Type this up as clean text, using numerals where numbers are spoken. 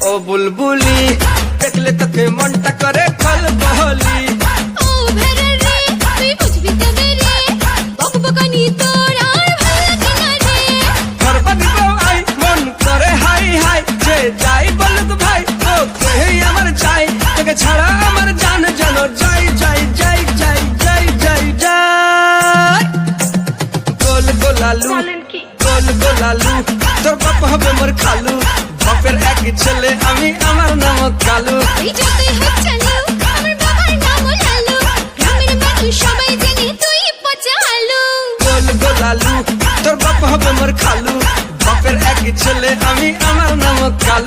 ও বুলবুলি দেখলে তোকে মনটা করে খলবলি। ও ভেড়া রে তুই বুঝবি তবে রে, বকবকানি তোর আর ভালো লাগে না রে। করবা দিব আই মন করে হাই হাই, যে যাই বলুক ভাই ওকেই আমার চাই, তোকে ছাড়া আমার জান যেন যাই যাই যাই যাই যাই যাই যাই। গোল গোলালু গোল গোলালু তোর বাপ হবে মোর খালু, বাপের এক ছেলে আমি আমার নাম কালু। এই যতই হোক চালু আমার বাবার নামও লালু, গ্রামের মানুষ সবাই জানে তুই পচা আলু। গোল গোলালু তোর বাপ হবে মোর খালু, বাপের এক ছেলে আমি আমার নাম কালু।